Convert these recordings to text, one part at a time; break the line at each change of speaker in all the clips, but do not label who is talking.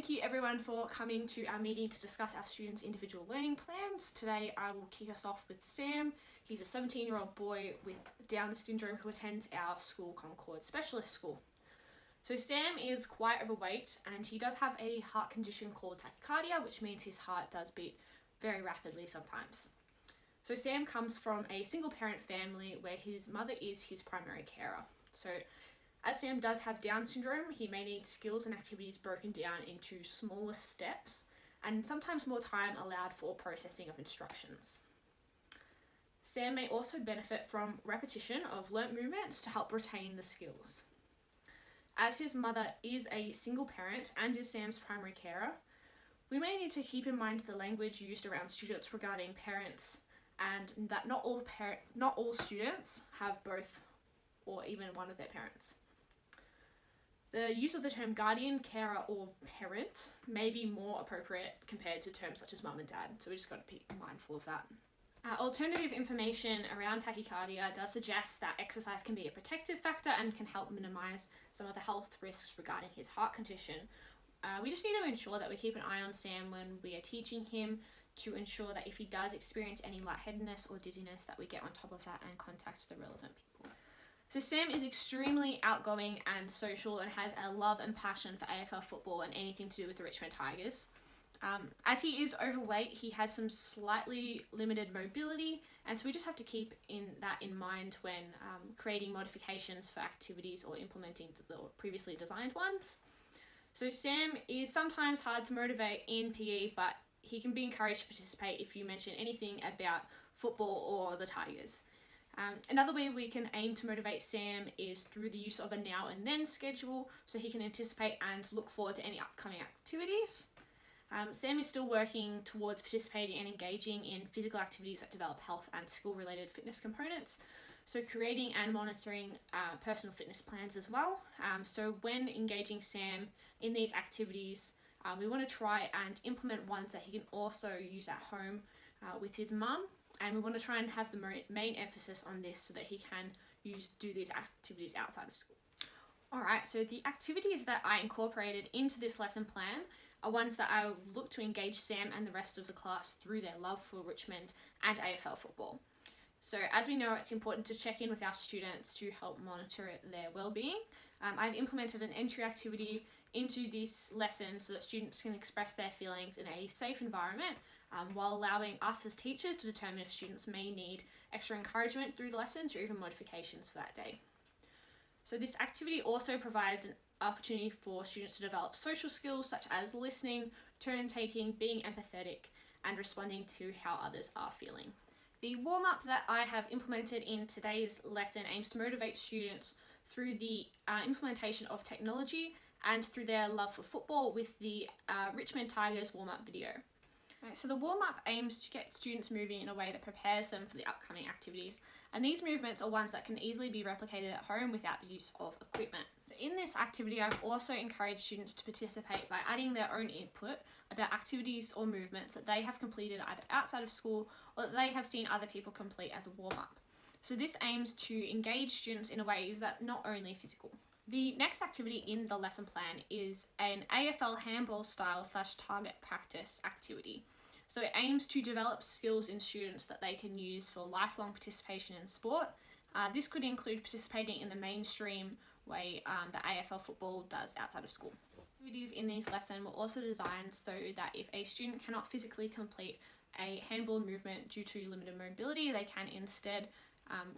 Thank you everyone for coming to our meeting to discuss our students' individual learning plans. Today I will kick us off with Sam. He's a 17-year-old boy with Down syndrome who attends our school, Concord Specialist School. So Sam is quite overweight and he does have a heart condition called tachycardia, which means his heart does beat very rapidly sometimes. So Sam comes from a single parent family where his mother is his primary carer. So as Sam does have Down syndrome, he may need skills and activities broken down into smaller steps and sometimes more time allowed for processing of instructions. Sam may also benefit from repetition of learnt movements to help retain the skills. As his mother is a single parent and is Sam's primary carer, we may need to keep in mind the language used around students regarding parents and that not all students have both or even one of their parents. The use of the term guardian, carer or parent may be more appropriate compared to terms such as mum and dad, so we just got to be mindful of that. Alternative information around tachycardia does suggest that exercise can be a protective factor and can help minimise some of the health risks regarding his heart condition. We just need to ensure that we keep an eye on Sam when we are teaching him to ensure that if he does experience any lightheadedness or dizziness that we get on top of that and contact the relevant people. So Sam is extremely outgoing and social and has a love and passion for AFL football and anything to do with the Richmond Tigers. As he is overweight, he has some slightly limited mobility, and so we just have to keep that in mind when creating modifications for activities or implementing the previously designed ones. So Sam is sometimes hard to motivate in PE, but he can be encouraged to participate if you mention anything about football or the Tigers. Another way we can aim to motivate Sam is through the use of a now and then schedule so he can anticipate and look forward to any upcoming activities. Sam is still working towards participating and engaging in physical activities that develop health and skill-related fitness components. So creating and monitoring personal fitness plans as well. So when engaging Sam in these activities, we want to try and implement ones that he can also use at home with his mum. And we want to try and have the main emphasis on this so that he can do these activities outside of school. Alright, so the activities that I incorporated into this lesson plan are ones that I look to engage Sam and the rest of the class through their love for Richmond and AFL football. So as we know, it's important to check in with our students to help monitor their well-being. I've implemented an entry activity into this lesson so that students can express their feelings in a safe environment while allowing us as teachers to determine if students may need extra encouragement through the lessons or even modifications for that day. So this activity also provides an opportunity for students to develop social skills such as listening, turn-taking, being empathetic, and responding to how others are feeling. The warm-up that I have implemented in today's lesson aims to motivate students through the implementation of technology and through their love for football with the Richmond Tigers warm-up video. Right, so the warm-up aims to get students moving in a way that prepares them for the upcoming activities, and these movements are ones that can easily be replicated at home without the use of equipment. So in this activity, I've also encouraged students to participate by adding their own input about activities or movements that they have completed either outside of school or that they have seen other people complete as a warm-up. So this aims to engage students in ways that are not only physical. The next activity in the lesson plan is an AFL handball style / target practice activity. So it aims to develop skills in students that they can use for lifelong participation in sport. This could include participating in the mainstream way that AFL football does outside of school. Activities in this lesson were also designed so that if a student cannot physically complete a handball movement due to limited mobility, they can instead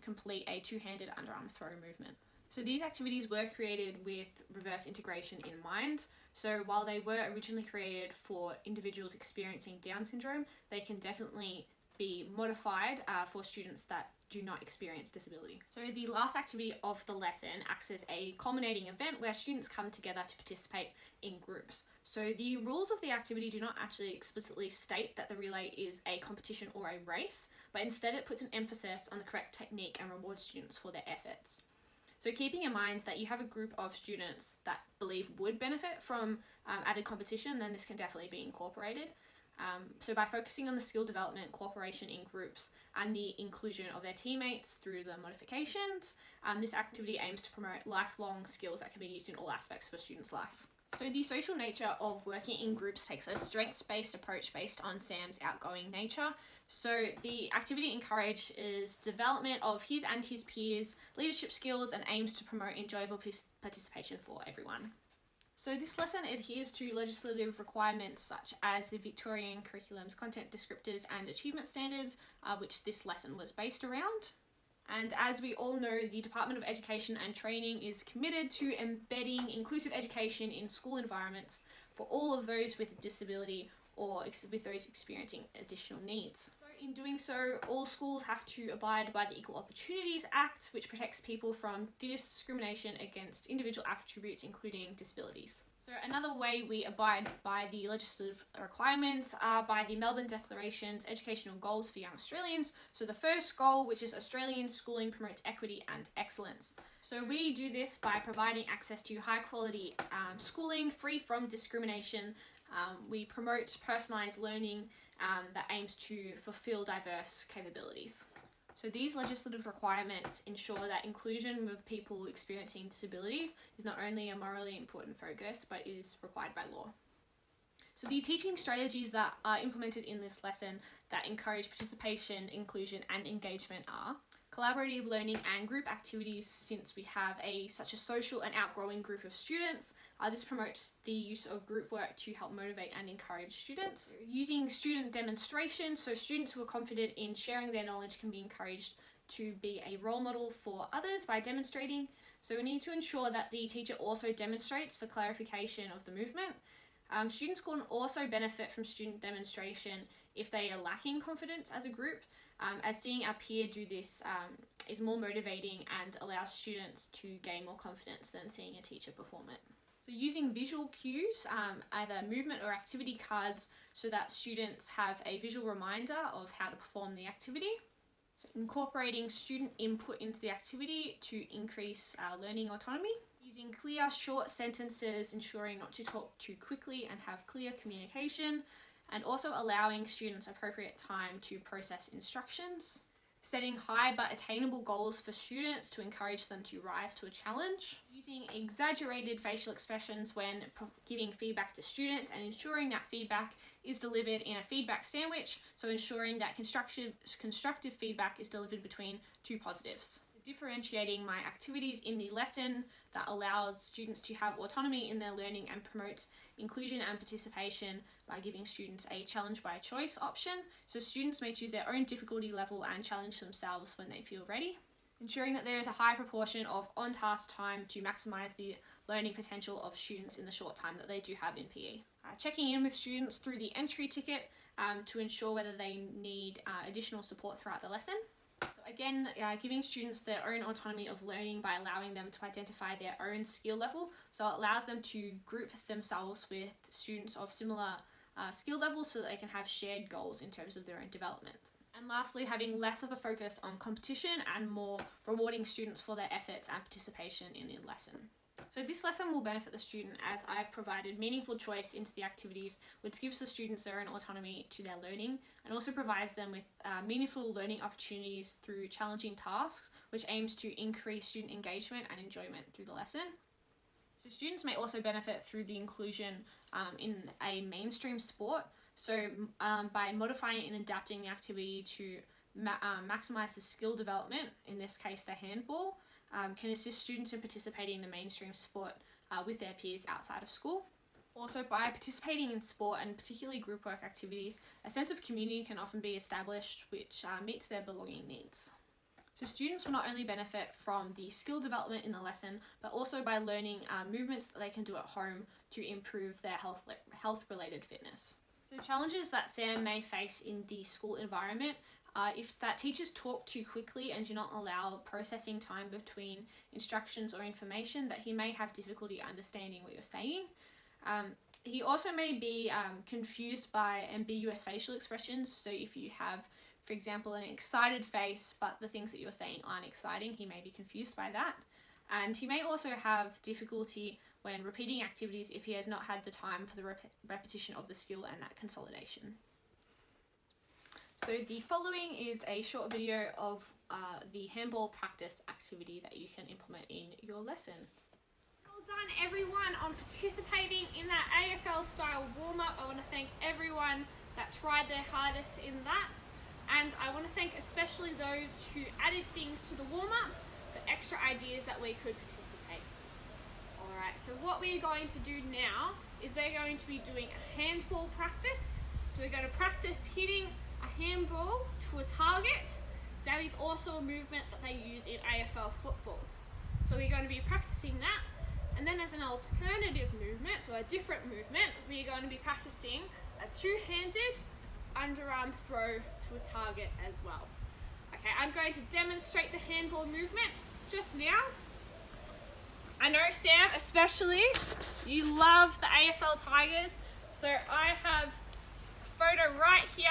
complete a two-handed underarm throw movement. So these activities were created with reverse integration in mind. So while they were originally created for individuals experiencing Down syndrome, they can definitely be modified for students that do not experience disability. So the last activity of the lesson acts as a culminating event where students come together to participate in groups. So the rules of the activity do not actually explicitly state that the relay is a competition or a race, but instead it puts an emphasis on the correct technique and rewards students for their efforts. So keeping in mind that you have a group of students that believe would benefit from added competition, then this can definitely be incorporated. So by focusing on the skill development, cooperation in groups, and the inclusion of their teammates through the modifications, this activity aims to promote lifelong skills that can be used in all aspects of a student's life. So the social nature of working in groups takes a strengths-based approach based on Sam's outgoing nature. So the activity encouraged is development of his and his peers' leadership skills and aims to promote enjoyable participation for everyone. So this lesson adheres to legislative requirements such as the Victorian curriculum's content descriptors and achievement standards, which this lesson was based around. And as we all know, the Department of Education and Training is committed to embedding inclusive education in school environments for all of those with a disability or with those experiencing additional needs. So in doing so, all schools have to abide by the Equal Opportunities Act, which protects people from discrimination against individual attributes, including disabilities. So another way we abide by the legislative requirements are by the Melbourne Declaration's educational goals for young Australians. So the first goal, which is Australian schooling promotes equity and excellence. So we do this by providing access to high quality schooling free from discrimination. We promote personalised learning that aims to fulfil diverse capabilities. So these legislative requirements ensure that inclusion of people experiencing disabilities is not only a morally important focus, but is required by law. So the teaching strategies that are implemented in this lesson that encourage participation, inclusion and engagement are collaborative learning and group activities. Since we have such a social and outgrowing group of students, this promotes the use of group work to help motivate and encourage students. Using student demonstration, so students who are confident in sharing their knowledge can be encouraged to be a role model for others by demonstrating. So we need to ensure that the teacher also demonstrates for clarification of the movement. Students can also benefit from student demonstration if they are lacking confidence as a group, as seeing our peer do this is more motivating and allows students to gain more confidence than seeing a teacher perform it. So using visual cues, either movement or activity cards, so that students have a visual reminder of how to perform the activity. So incorporating student input into the activity to increase learning autonomy. Using clear, short sentences, ensuring not to talk too quickly and have clear communication, and also allowing students appropriate time to process instructions. Setting high but attainable goals for students to encourage them to rise to a challenge. Using exaggerated facial expressions when giving feedback to students and ensuring that feedback is delivered in a feedback sandwich, so ensuring that constructive feedback is delivered between two positives. Differentiating my activities in the lesson that allows students to have autonomy in their learning and promotes inclusion and participation by giving students a challenge by choice option. So students may choose their own difficulty level and challenge themselves when they feel ready. Ensuring that there is a high proportion of on-task time to maximise the learning potential of students in the short time that they do have in PE. Checking in with students through the entry ticket to ensure whether they need additional support throughout the lesson. Again, giving students their own autonomy of learning by allowing them to identify their own skill level. So it allows them to group themselves with students of similar skill levels so that they can have shared goals in terms of their own development. And lastly, having less of a focus on competition and more rewarding students for their efforts and participation in the lesson. So this lesson will benefit the student as I've provided meaningful choice into the activities, which gives the students their own autonomy to their learning and also provides them with meaningful learning opportunities through challenging tasks, which aims to increase student engagement and enjoyment through the lesson. So students may also benefit through the inclusion in a mainstream sport. So by modifying and adapting the activity to maximise the skill development, in this case the handball, can assist students in participating in the mainstream sport with their peers outside of school. Also, by participating in sport and particularly group work activities, a sense of community can often be established which meets their belonging needs. So students will not only benefit from the skill development in the lesson, but also by learning movements that they can do at home to improve their health-related fitness. So challenges that Sam may face in the school environment if that teachers talk too quickly and do not allow processing time between instructions or information, that he may have difficulty understanding what you're saying. He also may be confused by ambiguous facial expressions. So if you have, for example, an excited face, but the things that you're saying aren't exciting, he may be confused by that. And he may also have difficulty when repeating activities if he has not had the time for the repetition of the skill and that consolidation. So the following is a short video of the handball practice activity that you can implement in your lesson. done everyone on participating in that AFL style warm-up. I want to thank everyone that tried their hardest in that, and I want to thank especially those who added things to the warm-up for extra ideas that we could participate. Alright, so what we're going to do now is we're going to be doing a handball practice. So we're going to practice hitting a handball to a target. That is also a movement that they use in AFL football. So we're going to be practicing that. And then as an alternative movement, so a different movement, we're going to be practicing a two-handed underarm throw to a target as well. Okay, I'm going to demonstrate the handball movement just now. I know, Sam, especially, you love the AFL Tigers, so I have a photo right here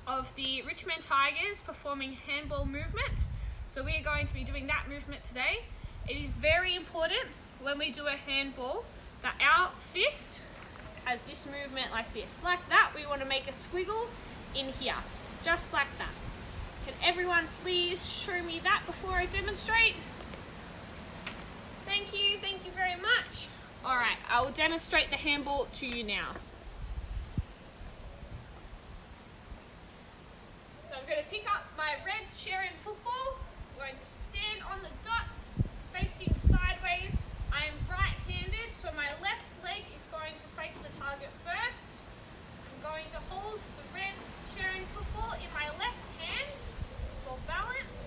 of the Richmond Tigers performing handball movement. So we are going to be doing that movement today. It is very important when we do a handball that our fist has this movement like this. Like that, we want to make a squiggle in here, just like that. Can everyone please show me that before I demonstrate? Thank you very much. All right, I will demonstrate the handball to you now. So I'm going to pick up my red Sharon football. I'm going to stand on the dot, facing sideways. I am right-handed, so my left leg is going to face the target first. I'm going to hold the red Sharon football in my left hand for balance.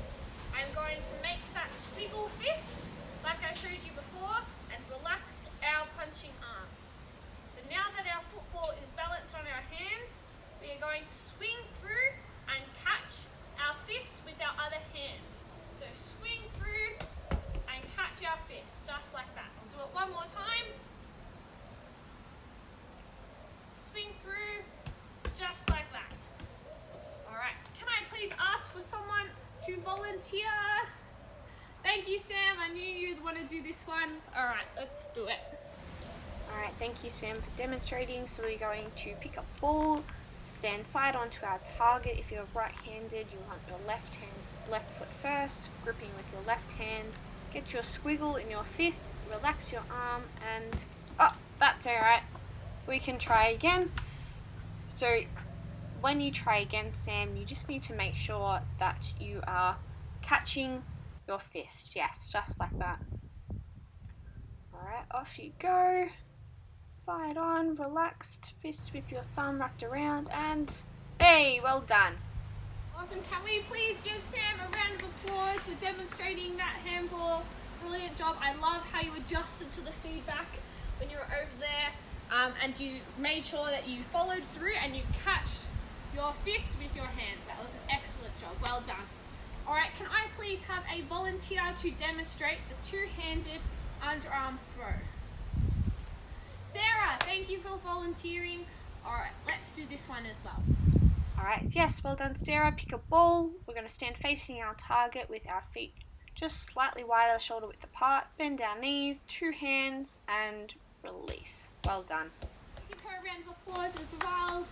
I'm going to make that squiggle fist, like I showed you before, and relax our punching arm. So now that our football is balanced on our hand, we are going to swing through and catch our fist with our other hand. So swing through and catch our fist, just like that. I'll do it one more time. Swing through, just like that. Alright, can I please ask for someone to volunteer? Thank you, Sam. I knew you'd want to do this one. Alright, let's do it. Alright, thank you, Sam, for demonstrating. So we're going to pick up ball, stand side onto our target. If you're right-handed, you want your left foot first, gripping with your left hand. Get your squiggle in your fist, relax your arm, and that's alright. We can try again. So when you try again, Sam, you just need to make sure that you are catching your fist. Yes, just like that. Alright, off you go. Side on, relaxed, fist with your thumb wrapped around, and hey, well done. Awesome, can we please give Sam a round of applause for demonstrating that handball? Brilliant job. I love how you adjusted to the feedback when you were over there, and you made sure that you followed through and you catch your fist with your hands. That was an excellent job, well done. Alright, can I please have a volunteer to demonstrate the two-handed underarm throw? Sarah, thank you for volunteering. Alright, let's do this one as well. Alright, yes, well done, Sarah. Pick a ball. We're going to stand facing our target with our feet just slightly wider, shoulder width apart. Bend our knees, two hands, and release. Well done. Give her a round of applause as well.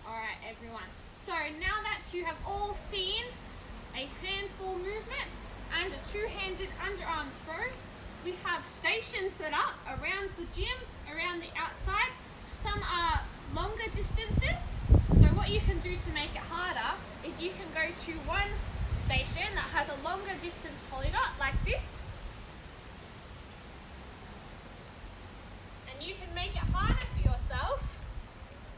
Alright, everyone. So now that you have all seen a handball movement and a two-handed underarm throw, we have stations set up around the gym, around the outside. Some are longer distances. So what you can do to make it harder is you can go to one station that has a longer distance polydot like this. And you can make it harder for yourself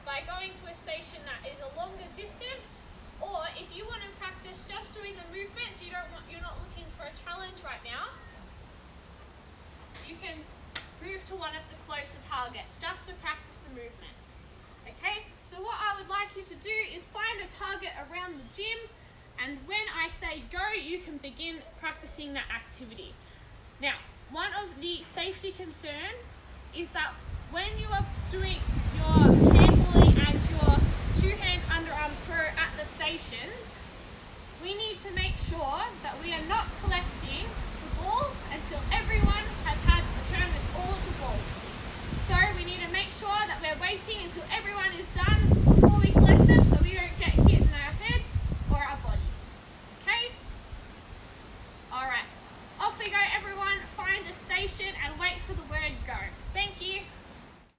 by going to a station that is a longer distance, or if you want to practice just doing the movements, you're not looking for a challenge right now, you can move to one of the closer targets just to practice the movement. Okay, so what I would like you to do is find a target around the gym, and when I say go, you can begin practicing that activity. Now, one of the safety concerns is that when you are doing your handballing and your two-hand underarm throw at the stations, we need to make sure that we are not